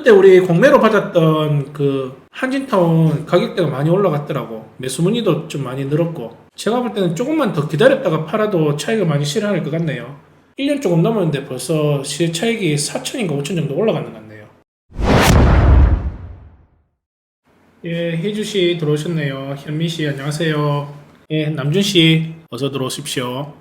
그때 우리 공매로 받았던 그 한진타운 가격대가 많이 올라갔더라고. 매수 문의도 좀 많이 늘었고. 제가 볼 때는 조금만 더 기다렸다가 팔아도 차익을 많이 실현할 것 같네요. 1년 조금 넘었는데 벌써 시세 차익이 4천인가 5천 정도 올라가는 것 같네요. 예, 혜주씨 들어오셨네요. 현미씨 안녕하세요. 예, 남준씨 어서 들어오십시오.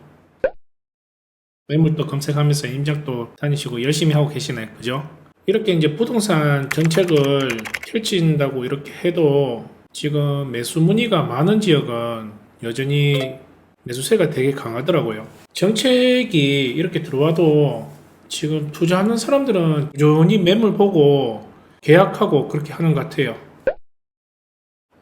매물도 검색하면서 임장도 다니시고 열심히 하고 계시네. 그죠? 이렇게 이제 부동산 정책을 펼친다고 이렇게 해도 지금 매수 문의가 많은 지역은 여전히 매수세가 되게 강하더라고요. 정책이 이렇게 들어와도 지금 투자하는 사람들은 여전히 매물 보고 계약하고 그렇게 하는 것 같아요.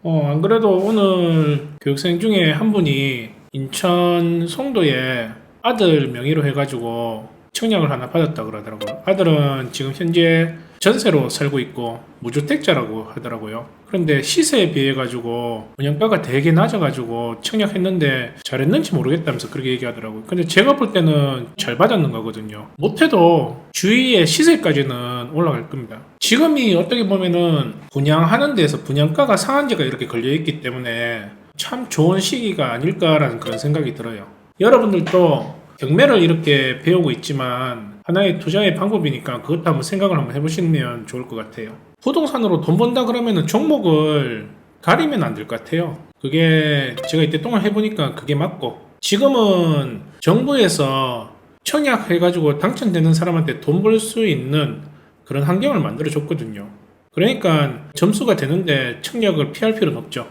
안 그래도 오늘 교육생 중에 한 분이 인천 송도에 아들 명의로 해가지고 청약을 하나 받았다 그러더라고요. 아들은 지금 현재 전세로 살고 있고 무주택자라고 하더라고요. 그런데 시세에 비해 가지고 분양가가 되게 낮아가지고 청약했는데 잘했는지 모르겠다면서 그렇게 얘기하더라고요. 근데 제가 볼 때는 잘 받았는 거거든요. 못해도 주위의 시세까지는 올라갈 겁니다. 지금이 어떻게 보면은 분양하는 데서 분양가가 상한제가 이렇게 걸려있기 때문에 참 좋은 시기가 아닐까라는 그런 생각이 들어요. 여러분들도 경매를 이렇게 배우고 있지만 하나의 투자의 방법이니까 그것도 한번 생각을 한번 해보시면 좋을 것 같아요. 부동산으로 돈 번다 그러면은 종목을 가리면 안 될 것 같아요. 그게 제가 이때 동안 해보니까 그게 맞고, 지금은 정부에서 청약해가지고 당첨되는 사람한테 돈 벌 수 있는 그런 환경을 만들어 줬거든요. 그러니까 점수가 되는데 청약을 피할 필요는 없죠.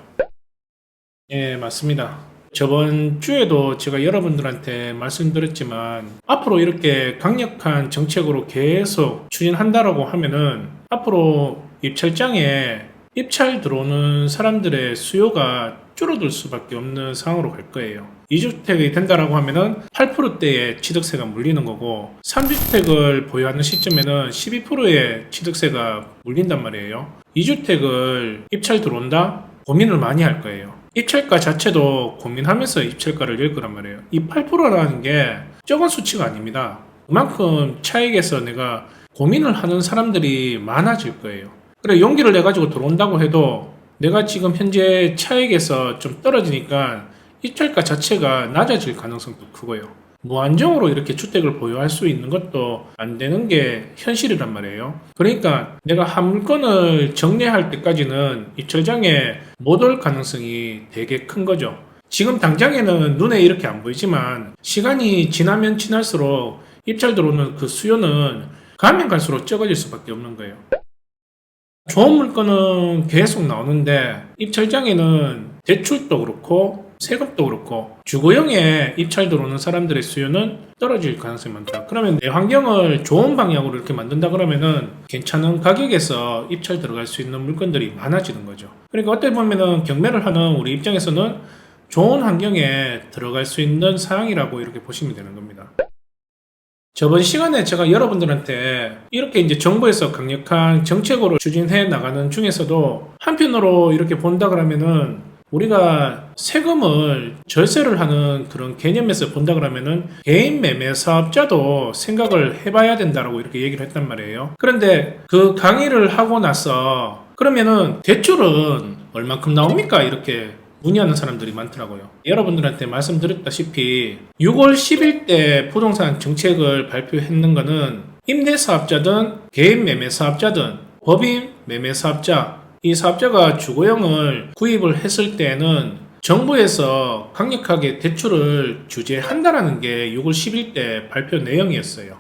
예, 맞습니다. 저번 주에도 제가 여러분들한테 말씀드렸지만 앞으로 이렇게 강력한 정책으로 계속 추진한다라고 하면은 앞으로 입찰장에 입찰 들어오는 사람들의 수요가 줄어들 수밖에 없는 상황으로 갈 거예요. 2주택이 된다라고 하면은 8%대의 취득세가 물리는 거고, 3주택을 보유하는 시점에는 12%의 취득세가 물린단 말이에요. 2주택을 입찰 들어온다? 고민을 많이 할 거예요. 입찰가 자체도 고민하면서 입찰가를 낼 거란 말이에요. 이 8%라는 게 적은 수치가 아닙니다. 그만큼 차익에서 내가 고민을 하는 사람들이 많아질 거예요. 그래, 용기를 내가지고 들어온다고 해도 내가 지금 현재 차익에서 좀 떨어지니까 입찰가 자체가 낮아질 가능성도 크고요. 무한정으로 이렇게 주택을 보유할 수 있는 것도 안 되는 게 현실이란 말이에요. 그러니까 내가 한 물건을 정리할 때까지는 입찰장에 못 올 가능성이 되게 큰 거죠. 지금 당장에는 눈에 이렇게 안 보이지만 시간이 지나면 지날수록 입찰 들어오는 그 수요는 가면 갈수록 적어질 수밖에 없는 거예요. 좋은 물건은 계속 나오는데 입찰장에는 대출도 그렇고 세금도 그렇고 주거용에 입찰 들어오는 사람들의 수요는 떨어질 가능성이 많다. 그러면 내 환경을 좋은 방향으로 이렇게 만든다 그러면은 괜찮은 가격에서 입찰 들어갈 수 있는 물건들이 많아지는 거죠. 그러니까 어떻게 보면은 경매를 하는 우리 입장에서는 좋은 환경에 들어갈 수 있는 상황이라고 이렇게 보시면 되는 겁니다. 저번 시간에 제가 여러분들한테 이렇게 이제 정부에서 강력한 정책으로 추진해 나가는 중에서도 한편으로 이렇게 본다 그러면은 우리가 세금을 절세를 하는 그런 개념에서 본다 그러면은 개인 매매 사업자도 생각을 해봐야 된다라고 이렇게 얘기를 했단 말이에요. 그런데 그 강의를 하고 나서 그러면은 대출은 얼만큼 나옵니까? 이렇게 문의하는 사람들이 많더라고요. 여러분들한테 말씀드렸다시피 6월 10일 때 부동산 정책을 발표했는 거는 임대사업자든 개인 매매사업자든 법인 매매사업자, 이 사업자가 주거용을 구입을 했을 때는 정부에서 강력하게 대출을 규제한다라는 게 6월 10일 때 발표 내용이었어요.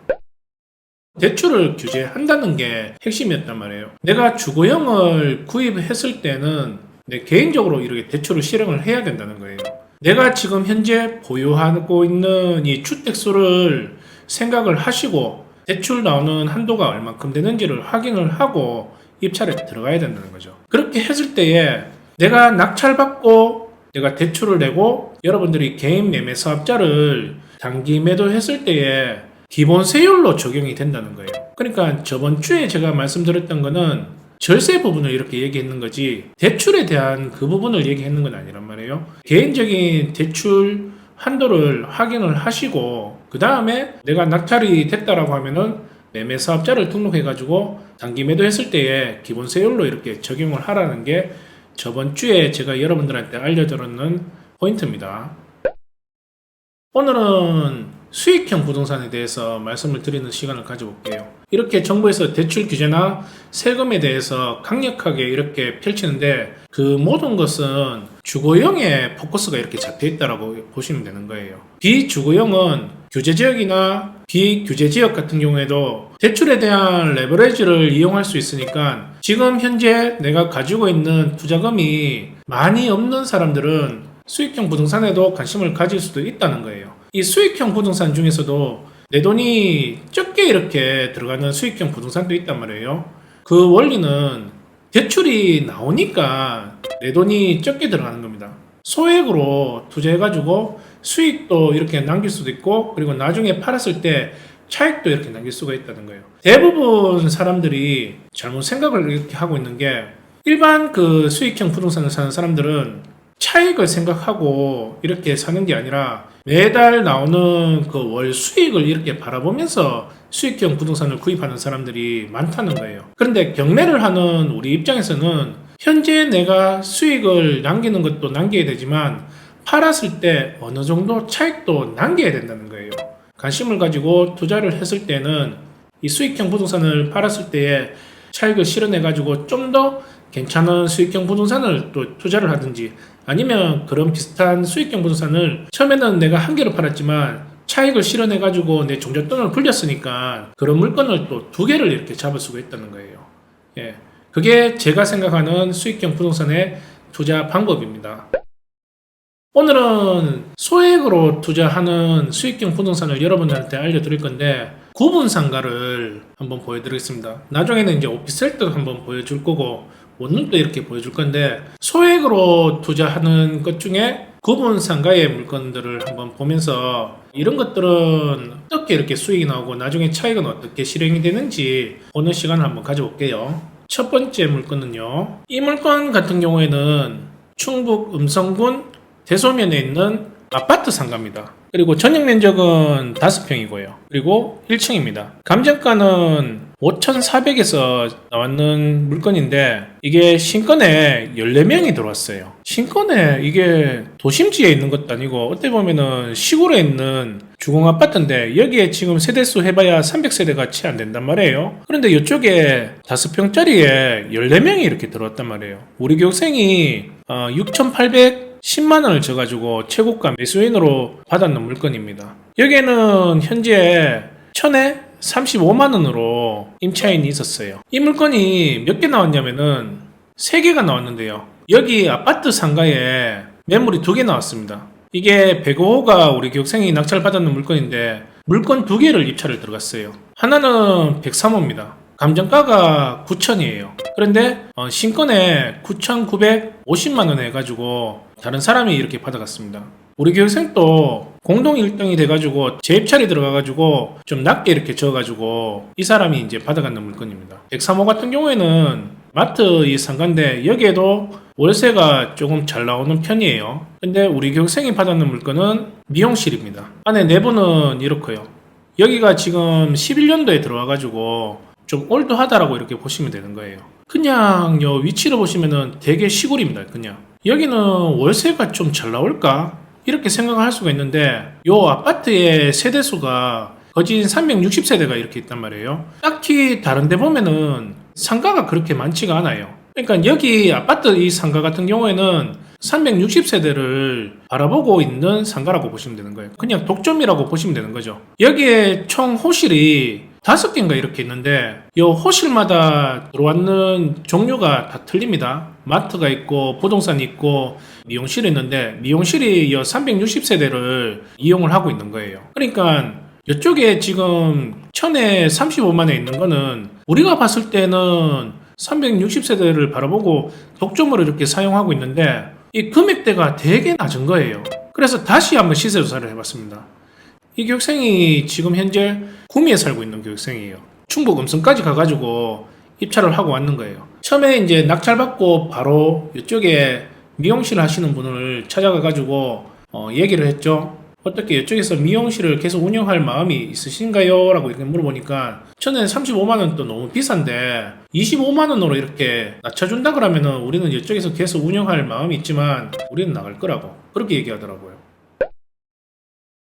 대출을 규제한다는 게 핵심이었단 말이에요. 내가 주거용을 구입했을 때는 내 개인적으로 이렇게 대출을 실행을 해야 된다는 거예요. 내가 지금 현재 보유하고 있는 이 주택수를 생각을 하시고 대출 나오는 한도가 얼마큼 되는지를 확인을 하고 입찰에 들어가야 된다는 거죠. 그렇게 했을 때에 내가 낙찰받고 내가 대출을 내고 여러분들이 개인 매매 사업자를 단기 매도했을 때에 기본 세율로 적용이 된다는 거예요. 그러니까 저번 주에 제가 말씀드렸던 거는 절세 부분을 이렇게 얘기했는 거지 대출에 대한 그 부분을 얘기했는 건 아니란 말이에요. 개인적인 대출 한도를 확인을 하시고 그 다음에 내가 낙찰이 됐다라고 하면은 매매 사업자를 등록해가지고 단기 매도했을 때에 기본세율로 이렇게 적용을 하라는 게 저번 주에 제가 여러분들한테 알려드렸는 포인트입니다. 오늘은 수익형 부동산에 대해서 말씀을 드리는 시간을 가져볼게요. 이렇게 정부에서 대출 규제나 세금에 대해서 강력하게 이렇게 펼치는데 그 모든 것은 주거용에 포커스가 이렇게 잡혀 있다고 보시면 되는 거예요. 비주거용은 규제지역이나 비규제지역 같은 경우에도 대출에 대한 레버리지를 이용할 수 있으니까 지금 현재 내가 가지고 있는 투자금이 많이 없는 사람들은 수익형 부동산에도 관심을 가질 수도 있다는 거예요. 이 수익형 부동산 중에서도 내 돈이 적게 이렇게 들어가는 수익형 부동산도 있단 말이에요. 그 원리는 대출이 나오니까 내 돈이 적게 들어가는 겁니다. 소액으로 투자해가지고 수익도 이렇게 남길 수도 있고 그리고 나중에 팔았을 때 차익도 이렇게 남길 수가 있다는 거예요. 대부분 사람들이 잘못 생각을 이렇게 하고 있는 게 일반 그 수익형 부동산을 사는 사람들은 차익을 생각하고 이렇게 사는 게 아니라 매달 나오는 그 월 수익을 이렇게 바라보면서 수익형 부동산을 구입하는 사람들이 많다는 거예요. 그런데 경매를 하는 우리 입장에서는 현재 내가 수익을 남기는 것도 남겨야 되지만 팔았을 때 어느 정도 차익도 남겨야 된다는 거예요. 관심을 가지고 투자를 했을 때는 이 수익형 부동산을 팔았을 때에 차익을 실현해 가지고 좀 더 괜찮은 수익형 부동산을 또 투자를 하든지 아니면 그런 비슷한 수익형 부동산을 처음에는 내가 한 개로 팔았지만 차익을 실현해 가지고 내 종잣돈을 불렸으니까 그런 물건을 또 두 개를 이렇게 잡을 수가 있다는 거예요. 예, 그게 제가 생각하는 수익형 부동산의 투자 방법입니다. 오늘은 소액으로 투자하는 수익형 부동산을 여러분들한테 알려드릴 건데 구분상가를 한번 보여드리겠습니다. 나중에는 이제 오피스텔도 한번 보여줄 거고 원룸도 이렇게 보여줄 건데 소액으로 투자하는 것 중에 구분상가의 물건들을 한번 보면서 이런 것들은 어떻게 이렇게 수익이 나오고 나중에 차익은 어떻게 실행이 되는지 보는 시간을 한번 가져볼게요. 첫 번째 물건은요, 이 물건 같은 경우에는 충북 음성군 대소면에 있는 아파트 상가입니다. 그리고 전용 면적은 5평이고요. 그리고 1층입니다. 감정가는 5,400에서 나왔는 물건인데 이게 신건에 14명이 들어왔어요. 신건에 이게 도심지에 있는 것도 아니고 어떻게 보면은 시골에 있는 주공 아파트인데 여기에 지금 세대수 해봐야 300세대가 채 안 된단 말이에요. 그런데 이쪽에 5평짜리에 14명이 이렇게 들어왔단 말이에요. 우리 교육생이 6,810만원을 줘가지고 최고가 매수인으로 받았는 물건입니다. 여기에는 현재 천에 35만원으로 임차인이 있었어요. 이 물건이 몇 개 나왔냐면은 3개가 나왔는데요. 여기 아파트 상가에 매물이 2개 나왔습니다. 이게 105호가 우리 교육생이 낙찰 받았는 물건인데 물건 2개를 입찰을 들어갔어요. 하나는 103호입니다. 감정가가 9천이에요. 그런데 신건에 9,950만원 해가지고 다른 사람이 이렇게 받아갔습니다. 우리 교육생도 공동 1등이 돼가지고 재입찰이 들어가가지고 좀 낮게 이렇게 져가지고 이 사람이 이제 받아가는 물건입니다. 103호 같은 경우에는 마트 이 상가인데 여기에도 월세가 조금 잘 나오는 편이에요. 근데 우리 교육생이 받았는 물건은 미용실입니다. 안에 내부는 이렇고요. 여기가 지금 11년도에 들어와가지고 좀 올드하다라고 이렇게 보시면 되는 거예요. 그냥 요 위치를 보시면은 되게 시골입니다. 그냥 여기는 월세가 좀 잘 나올까? 이렇게 생각할 수가 있는데 요 아파트의 세대수가 거진 360세대가 이렇게 있단 말이에요. 딱히 다른 데 보면은 상가가 그렇게 많지가 않아요. 그러니까 여기 아파트 이 상가 같은 경우에는 360세대를 바라보고 있는 상가라고 보시면 되는 거예요. 그냥 독점이라고 보시면 되는 거죠. 여기에 총 호실이 5개인가 이렇게 있는데 이 호실마다 들어왔는 종류가 다 틀립니다. 마트가 있고 부동산이 있고 미용실이 있는데 미용실이 이 360세대를 이용을 하고 있는 거예요. 그러니까 이쪽에 지금 천에 35만에 있는 거는 우리가 봤을 때는 360세대를 바라보고 독점으로 이렇게 사용하고 있는데 이 금액대가 되게 낮은 거예요. 그래서 다시 한번 시세 조사를 해봤습니다. 이 교육생이 지금 현재 구미에 살고 있는 교육생이에요. 충북 음성까지 가가지고 입찰을 하고 왔는 거예요. 처음에 이제 낙찰받고 바로 이쪽에 미용실 하시는 분을 찾아가가지고 얘기를 했죠. 어떻게 이쪽에서 미용실을 계속 운영할 마음이 있으신가요? 라고 이렇게 물어보니까 저는 35만원 또 너무 비싼데 25만원으로 이렇게 낮춰준다 그러면은 우리는 이쪽에서 계속 운영할 마음이 있지만 우리는 나갈 거라고 그렇게 얘기하더라고요.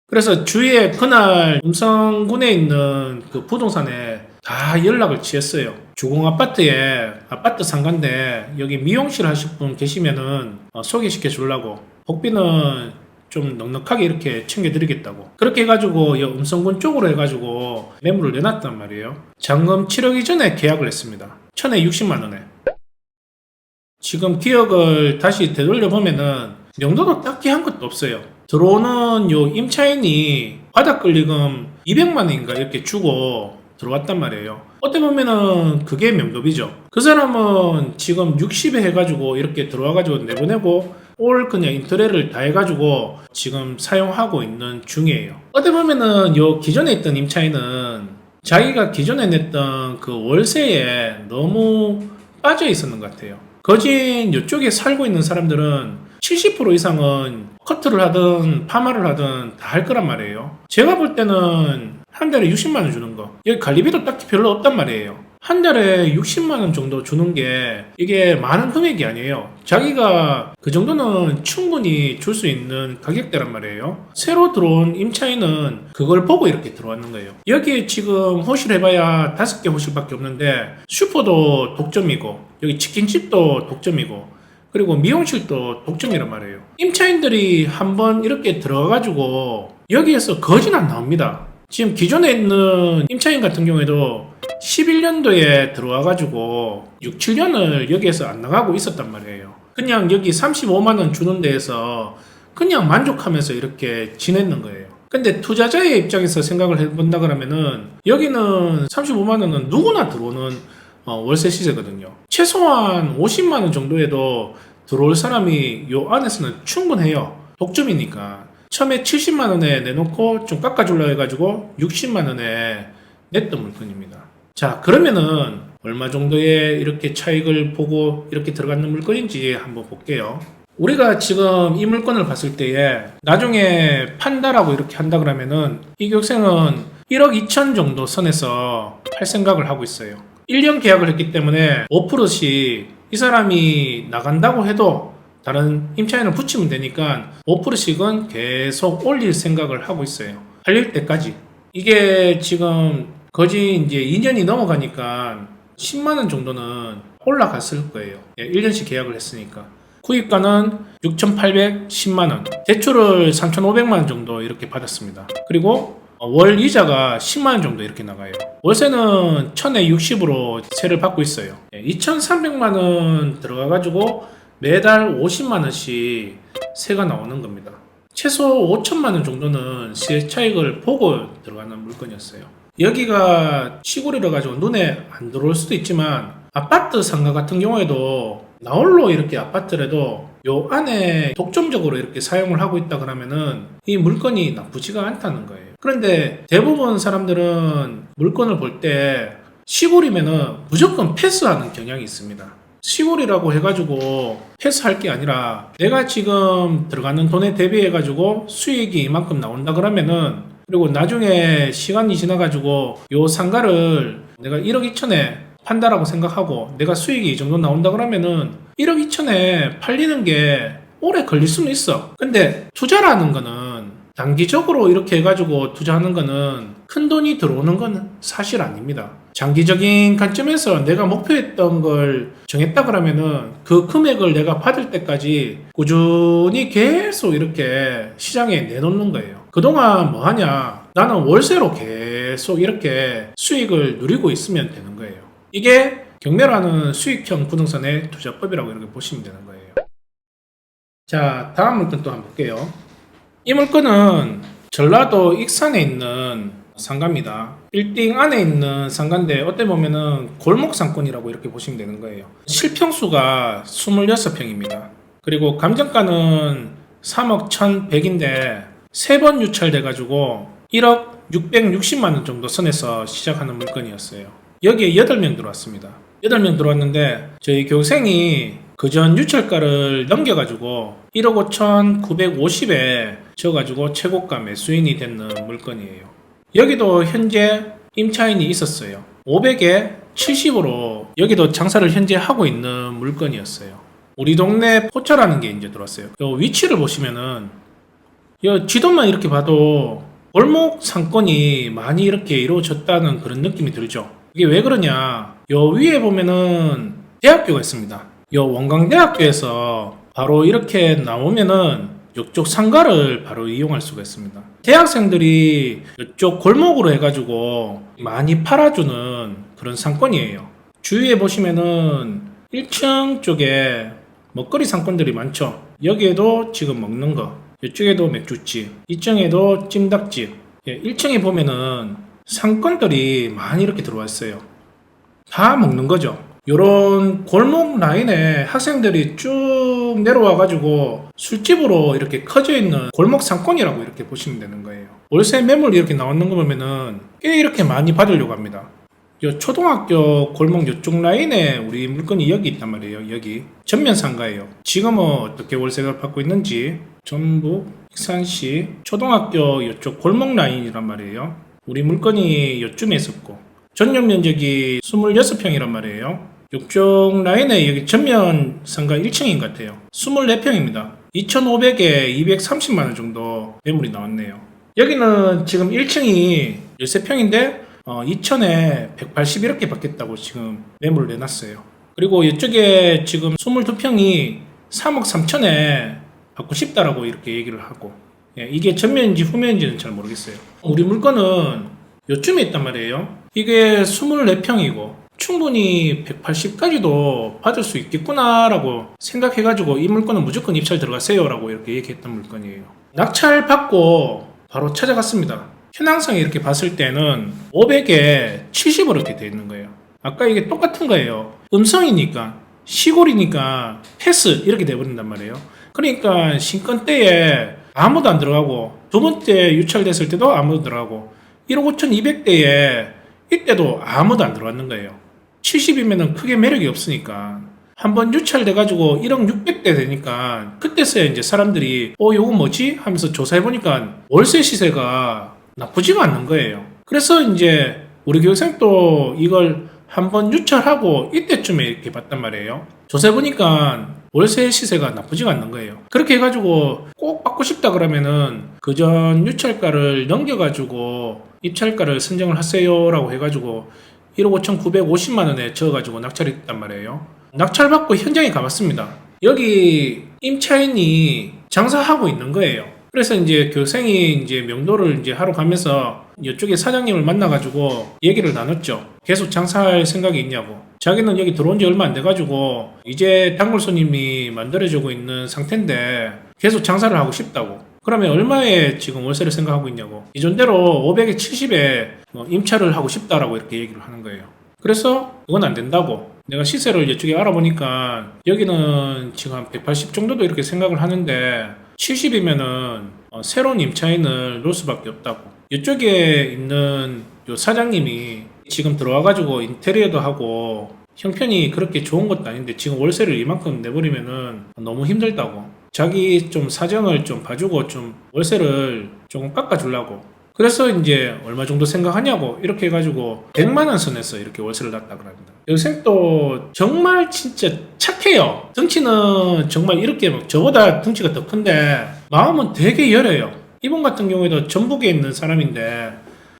그래서 주위에 그날 음성군에 있는 그 부동산에 다 연락을 취했어요. 주공 아파트에 아파트 상가인데 여기 미용실 하실 분 계시면은 소개시켜 주려고 복비는 좀 넉넉하게 이렇게 챙겨드리겠다고 그렇게 해가지고 음성군 쪽으로 해가지고 매물을 내놨단 말이에요. 잔금 7억 이전에 계약을 했습니다. 1060만원에. 지금 기억을 다시 되돌려보면은 명도도 딱히 한 것도 없어요. 들어오는 요 임차인이 바닥권리금 200만원인가 이렇게 주고 들어왔단 말이에요. 어떻게 보면은 그게 명도비죠. 그 사람은 지금 60에 해가지고 이렇게 들어와가지고 내보내고 올 그냥 인터넷을 다 해가지고 지금 사용하고 있는 중이에요. 어떻게 보면은 요 기존에 있던 임차인은 자기가 기존에 냈던 그 월세에 너무 빠져 있었는 것 같아요. 거진 이쪽에 살고 있는 사람들은 70% 이상은 커트를 하든 파마를 하든 다 할 거란 말이에요. 제가 볼 때는 한 달에 60만원 주는 거 여기 관리비도 딱히 별로 없단 말이에요. 한 달에 60만원 정도 주는 게 이게 많은 금액이 아니에요. 자기가 그 정도는 충분히 줄 수 있는 가격대란 말이에요. 새로 들어온 임차인은 그걸 보고 이렇게 들어왔는 거예요. 여기 지금 호실 해봐야 5개 호실밖에 없는데 슈퍼도 독점이고 여기 치킨집도 독점이고 그리고 미용실도 독점이란 말이에요. 임차인들이 한번 이렇게 들어가가지고 여기에서 거진 안 나옵니다. 지금 기존에 있는 임차인 같은 경우에도 11년도에 들어와가지고 6, 7년을 여기에서 안 나가고 있었단 말이에요. 그냥 여기 35만원 주는 데에서 그냥 만족하면서 이렇게 지냈는 거예요. 근데 투자자의 입장에서 생각을 해본다 그러면은 여기는 35만원은 누구나 들어오는 월세 시세거든요. 최소한 50만원 정도에도 들어올 사람이 요 안에서는 충분해요. 독점이니까. 처음에 70만원에 내놓고 좀 깎아주려 해가지고 60만원에 냈던 물건입니다. 자, 그러면은 얼마 정도의 이렇게 차익을 보고 이렇게 들어가는 물건인지 한번 볼게요. 우리가 지금 이 물건을 봤을 때에 나중에 판다라고 이렇게 한다 그러면은 이 교육생은 1억 2천 정도 선에서 할 생각을 하고 있어요. 1년 계약을 했기 때문에 5%씩 이 사람이 나간다고 해도 다른 임차인을 붙이면 되니까 5%씩은 계속 올릴 생각을 하고 있어요. 팔릴 때까지. 이게 지금 거의 이제 2년이 넘어가니까 10만원 정도는 올라갔을 거예요. 1년씩 계약을 했으니까. 구입가는 6,810만원. 대출을 3,500만원 정도 이렇게 받았습니다. 그리고 월 이자가 10만원 정도 이렇게 나가요. 월세는 1000에 60으로 세를 받고 있어요. 2,300만원 들어가가지고 매달 50만원씩 세가 나오는 겁니다. 최소 5천만원 정도는 시세 차익을 보고 들어가는 물건이었어요. 여기가 시골이라 가지고 눈에 안 들어올 수도 있지만 아파트 상가 같은 경우에도 나홀로 이렇게 아파트라도 요 안에 독점적으로 이렇게 사용을 하고 있다 그러면은 이 물건이 나쁘지가 않다는 거예요. 그런데 대부분 사람들은 물건을 볼 때 시골이면은 무조건 패스하는 경향이 있습니다. 시골이라고 해가지고 패스할 게 아니라 내가 지금 들어가는 돈에 대비해가지고 수익이 이만큼 나온다 그러면은 그리고 나중에 시간이 지나가지고 요 상가를 내가 1억 2천에 판다라고 생각하고 내가 수익이 이 정도 나온다 그러면은 1억 2천에 팔리는 게 오래 걸릴 수는 있어. 근데 투자라는 거는 단기적으로 이렇게 해가지고 투자하는 거는 큰 돈이 들어오는 건 사실 아닙니다. 장기적인 관점에서 내가 목표했던 걸 정했다 그러면은 그 금액을 내가 받을 때까지 꾸준히 계속 이렇게 시장에 내놓는 거예요. 그동안 뭐 하냐? 나는 월세로 계속 이렇게 수익을 누리고 있으면 되는 거예요. 이게 경매라는 수익형 부동산의 투자법이라고 이렇게 보시면 되는 거예요. 자, 다음 물건 또 한번 볼게요. 이 물건은 전라도 익산에 있는 상가입니다. 빌딩 안에 있는 상가인데 어떻게 보면은 골목 상권이라고 이렇게 보시면 되는 거예요. 실평수가 26평입니다. 그리고 감정가는 3억 1,100인데 3번 유찰돼가지고 1억 660만원 정도 선에서 시작하는 물건이었어요. 여기에 8명 들어왔습니다. 8명 들어왔는데 저희 교생이 그전 유찰가를 넘겨가지고 1억 5,950에 쳐가지고 최고가 매수인이 되는 물건이에요. 여기도 현재 임차인이 있었어요. 500에 70으로 여기도 장사를 현재 하고 있는 물건이었어요. 우리 동네 포차라는 게 이제 들어왔어요. 요 위치를 보시면은 요 지도만 이렇게 봐도 골목 상권이 많이 이렇게 이루어졌다는 그런 느낌이 들죠. 이게 왜 그러냐? 요 위에 보면은 대학교가 있습니다. 요 원광대학교에서 바로 이렇게 나오면은 이쪽 상가를 바로 이용할 수가 있습니다. 대학생들이 이쪽 골목으로 해가지고 많이 팔아주는 그런 상권이에요. 주위에 보시면은 1층 쪽에 먹거리 상권들이 많죠. 여기에도 지금 먹는 거, 이쪽에도 맥주집, 2층에도 찜닭집, 1층에 보면은 상권들이 많이 이렇게 들어와 있어요. 다 먹는 거죠. 요런 골목 라인에 학생들이 쭉 내려와 가지고 술집으로 이렇게 커져 있는 골목 상권이라고 이렇게 보시면 되는 거예요. 월세 매물 이렇게 나오는 거 보면은 꽤 이렇게 많이 받으려고 합니다. 요 초등학교 골목 요쪽 라인에 우리 물건이 여기 있단 말이에요. 여기 전면 상가예요. 지금은 어떻게 월세를 받고 있는지 전북 익산시 초등학교 요쪽 골목 라인이란 말이에요. 우리 물건이 요쯤에 있었고 전용 면적이 26평이란 말이에요. 이쪽 라인에 여기 전면 상가 1층인 것 같아요. 24평입니다. 2,500에 230만원 정도 매물이 나왔네요. 여기는 지금 1층이 13평인데 2,000에 180 이렇게 받겠다고 지금 매물을 내놨어요. 그리고 이쪽에 지금 22평이 3억 3천에 받고 싶다라고 이렇게 얘기를 하고, 이게 전면인지 후면인지는 잘 모르겠어요. 우리 물건은 요쯤에 있단 말이에요. 이게 24평이고 충분히 180까지도 받을 수 있겠구나라고 생각해가지고 이 물건은 무조건 입찰 들어가세요 라고 이렇게 얘기했던 물건이에요. 낙찰 받고 바로 찾아갔습니다. 현황상에 이렇게 봤을 때는 500에 70으로 이렇게 되어 있는 거예요. 아까 이게 똑같은 거예요. 음성이니까 시골이니까 패스 이렇게 돼버린단 말이에요. 그러니까 신건 때에 아무도 안 들어가고 두 번째 유찰됐을 때도 아무도 들어가고 1억 5,200대에 이때도 아무도 안 들어왔는 거예요. 70이면 크게 매력이 없으니까 한번 유찰돼가지고 1억 600대 되니까 그때서야 이제 사람들이 요거 뭐지? 하면서 조사해보니까 월세 시세가 나쁘지가 않는 거예요. 그래서 이제 우리 교육생도 이걸 한번 유찰하고 이때쯤에 이렇게 봤단 말이에요. 조사해보니까 월세 시세가 나쁘지가 않는 거예요. 그렇게 해가지고 꼭 받고 싶다 그러면은 그전 유찰가를 넘겨가지고 입찰가를 선정을 하세요 라고 해가지고 1억 5,950만원에 저어가지고 낙찰이 됐단 말이에요. 낙찰받고 현장에 가봤습니다. 여기 임차인이 장사하고 있는 거예요. 그래서 이제 교생이 이제 명도를 이제 하러 가면서 이쪽에 사장님을 만나가지고 얘기를 나눴죠. 계속 장사할 생각이 있냐고. 자기는 여기 들어온 지 얼마 안 돼가지고 이제 단골 손님이 만들어지고 있는 상태인데 계속 장사를 하고 싶다고. 그러면 얼마에 지금 월세를 생각하고 있냐고. 기존대로 500에 70에 임차를 하고 싶다라고 이렇게 얘기를 하는 거예요. 그래서 그건 안 된다고. 내가 시세를 이쪽에 알아보니까 여기는 지금 한 180 정도도 이렇게 생각을 하는데 70이면은 새로운 임차인을 놓을 수밖에 없다고. 이쪽에 있는 요 사장님이 지금 들어와가지고 인테리어도 하고 형편이 그렇게 좋은 것도 아닌데 지금 월세를 이만큼 내버리면은 너무 힘들다고. 자기 좀 사정을 좀 봐주고 좀 월세를 조금 깎아주려고. 그래서 이제 얼마 정도 생각하냐고 이렇게 해가지고 100만원 선에서 이렇게 월세를 놨다 그럽니다. 여생도 정말 진짜 착해요. 덩치는 정말 이렇게 막 저보다 덩치가 더 큰데 마음은 되게 열해요. 이분 같은 경우에도 전북에 있는 사람인데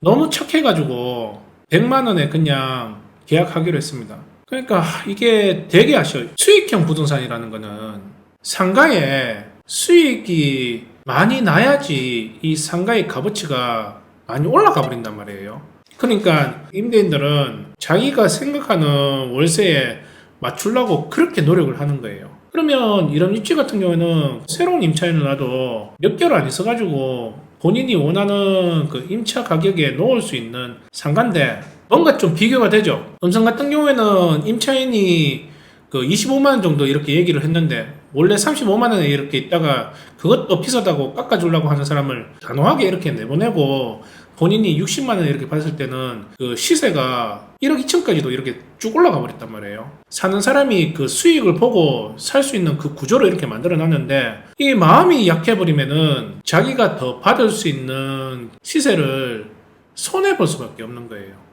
너무 착해가지고 100만원에 그냥 계약하기로 했습니다. 그러니까 이게 되게 아쉬워요. 수익형 부동산이라는 거는 상가에 수익이 많이 나야지 이 상가의 값어치가 많이 올라가 버린단 말이에요. 그러니까 임대인들은 자기가 생각하는 월세에 맞추려고 그렇게 노력을 하는 거예요. 그러면 이런 입지 같은 경우에는 새로운 임차인을 놔도 몇 개월 안 있어가지고 본인이 원하는 그 임차 가격에 놓을 수 있는 상가인데 뭔가 좀 비교가 되죠. 음성 같은 경우에는 임차인이 그 25만원 정도 이렇게 얘기를 했는데 원래 35만원에 이렇게 있다가 그것도 비싸다고 깎아주려고 하는 사람을 단호하게 이렇게 내보내고 본인이 60만 원 이렇게 받았을 때는 그 시세가 1억 2천까지도 이렇게 쭉 올라가 버렸단 말이에요. 사는 사람이 그 수익을 보고 살 수 있는 그 구조를 이렇게 만들어 놨는데 이 마음이 약해 버리면은 자기가 더 받을 수 있는 시세를 손해 볼 수밖에 없는 거예요.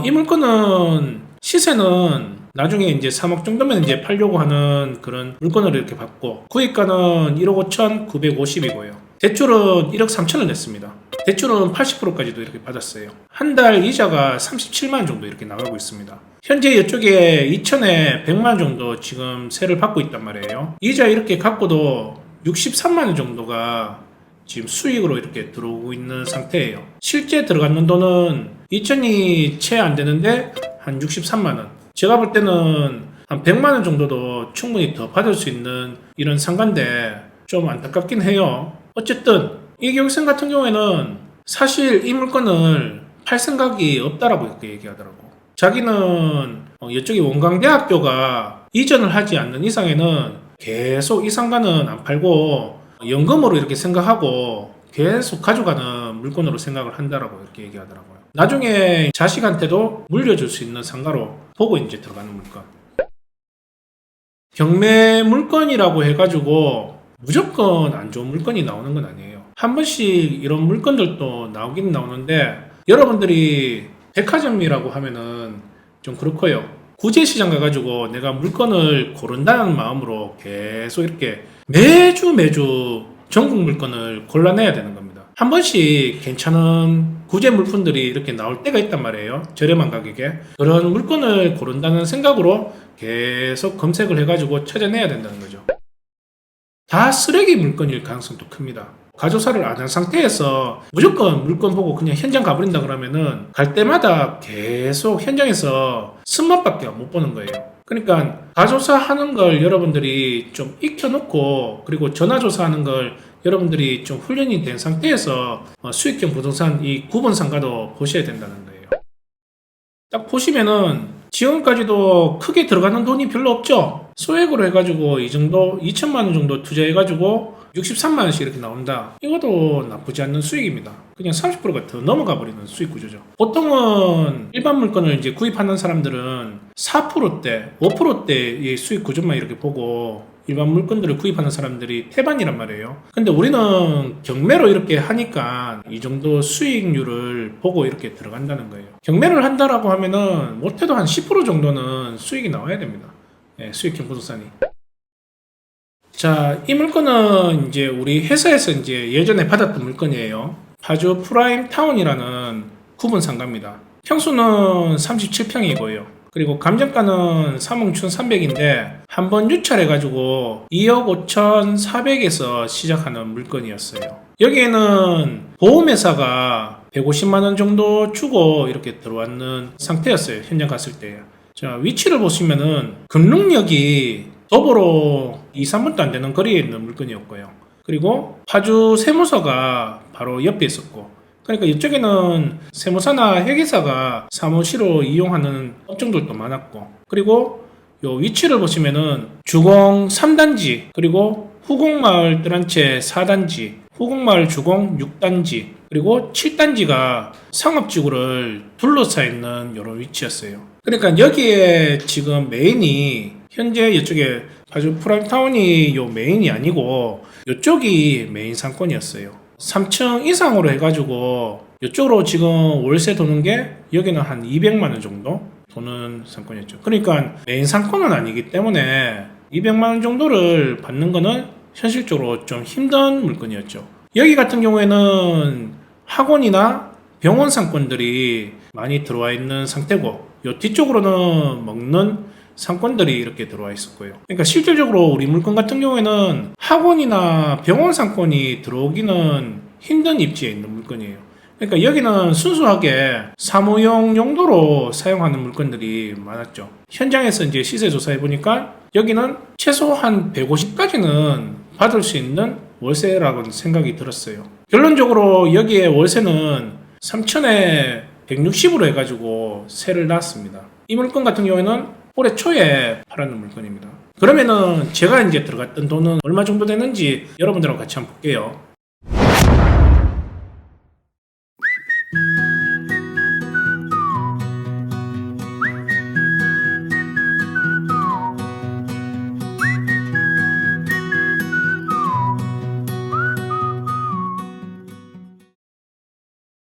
이 물건은 시세는 나중에 이제 3억 정도면 이제 팔려고 하는 그런 물건을 이렇게 받고 구입가는 1억 5,950이고요. 대출은 1억 3천을 냈습니다. 대출은 80%까지도 이렇게 받았어요. 한 달 이자가 37만 원 정도 이렇게 나가고 있습니다. 현재 이쪽에 2천에 100만 원 정도 지금 세를 받고 있단 말이에요. 이자 이렇게 갖고도 63만 원 정도가 지금 수익으로 이렇게 들어오고 있는 상태예요. 실제 들어가는 돈은 2천이 채 안 되는데 한 63만 원. 제가 볼 때는 한 100만 원 정도도 충분히 더 받을 수 있는 이런 상가인데 좀 안타깝긴 해요. 어쨌든 이 교육생 같은 경우에는 사실 이 물건을 팔 생각이 없다라고 이렇게 얘기하더라고. 자기는 이쪽이 원광대학교가 이전을 하지 않는 이상에는 계속 이 상가는 안 팔고 연금으로 이렇게 생각하고 계속 가져가는 물건으로 생각을 한다라고 이렇게 얘기하더라고요. 나중에 자식한테도 물려줄 수 있는 상가로 보고 이제 들어가는 물건. 경매 물건이라고 해가지고 무조건 안 좋은 물건이 나오는 건 아니에요. 한 번씩 이런 물건들도 나오긴 나오는데 여러분들이 백화점이라고 하면은 좀 그렇고요. 구제시장 가가지고 내가 물건을 고른다는 마음으로 계속 이렇게 매주 전국 물건을 골라내야 되는 겁니다. 한 번씩 괜찮은 구제 물품들이 이렇게 나올 때가 있단 말이에요. 저렴한 가격에. 그런 물건을 고른다는 생각으로 계속 검색을 해가지고 찾아내야 된다는 거죠. 다 쓰레기 물건일 가능성도 큽니다. 가조사를 안 한 상태에서 무조건 물건 보고 그냥 현장 가버린다 그러면은 갈 때마다 계속 현장에서 쓴맛밖에 못 보는 거예요. 그러니까 가조사 하는 걸 여러분들이 좀 익혀놓고 그리고 전화조사 하는 걸 여러분들이 좀 훈련이 된 상태에서 수익형 부동산 이 구분 상가도 보셔야 된다는 거예요. 딱 보시면은 지금까지도 크게 들어가는 돈이 별로 없죠. 소액으로 해가지고 이 정도 2천만 원 정도 투자해가지고 63만 원씩 이렇게 나온다. 이것도 나쁘지 않는 수익입니다. 그냥 30%가 더 넘어가 버리는 수익 구조죠. 보통은 일반 물건을 이제 구입하는 사람들은 4%대, 5%대의 수익 구조만 이렇게 보고 일반 물건들을 구입하는 사람들이 태반이란 말이에요. 근데 우리는 경매로 이렇게 하니까 이 정도 수익률을 보고 이렇게 들어간다는 거예요. 경매를 한다라고 하면은 못해도 한 10% 정도는 수익이 나와야 됩니다. 네, 수익형 부동산이. 자, 이 물건은 이제 우리 회사에서 이제 예전에 받았던 물건이에요. 파주 프라임 타운이라는 구분 상가입니다. 평수는 37평이고요. 그리고 감정가는 3억 1,300인데 한 번 유찰해가지고 2억 5,400에서 시작하는 물건이었어요. 여기에는 보험회사가 150만 원 정도 주고 이렇게 들어왔는 상태였어요. 현장 갔을 때. 자, 위치를 보시면은 금능역이 도보로 2, 3분도 안 되는 거리에 있는 물건이었고요. 그리고 파주 세무서가 바로 옆에 있었고, 그러니까 이쪽에는 세무사나 회계사가 사무실로 이용하는 업종들도 많았고, 그리고 요 위치를 보시면은 주공 3단지, 그리고 후공마을 뜰한채 4단지, 후공마을 주공 6단지, 그리고 7단지가 상업지구를 둘러싸여 있는 이런 위치였어요. 그러니까 여기에 지금 메인이 현재 이쪽에 파주 프라임타운이 요 메인이 아니고 이쪽이 메인 상권이었어요. 3층 이상으로 해가지고 이쪽으로 지금 월세 도는 게 여기는 한 200만 원 정도 도는 상권이었죠. 그러니까 메인 상권은 아니기 때문에 200만 원 정도를 받는 거는 현실적으로 좀 힘든 물건이었죠. 여기 같은 경우에는 학원이나 병원 상권들이 많이 들어와 있는 상태고 요 뒤쪽으로는 먹는 상권들이 이렇게 들어와 있었고요. 그러니까 실질적으로 우리 물건 같은 경우에는 학원이나 병원 상권이 들어오기는 힘든 입지에 있는 물건이에요. 그러니까 여기는 순수하게 사무용 용도로 사용하는 물건들이 많았죠. 현장에서 이제 시세 조사해 보니까 여기는 최소한 150까지는 받을 수 있는 월세라고 생각이 들었어요. 결론적으로 여기에 월세는 3천에 160으로 해가지고 세를 놨습니다. 이 물건 같은 경우에는 올해 초에 팔았는 물건입니다. 그러면은 제가 이제 들어갔던 돈은 얼마 정도 되는지 여러분들하고 같이 한번 볼게요.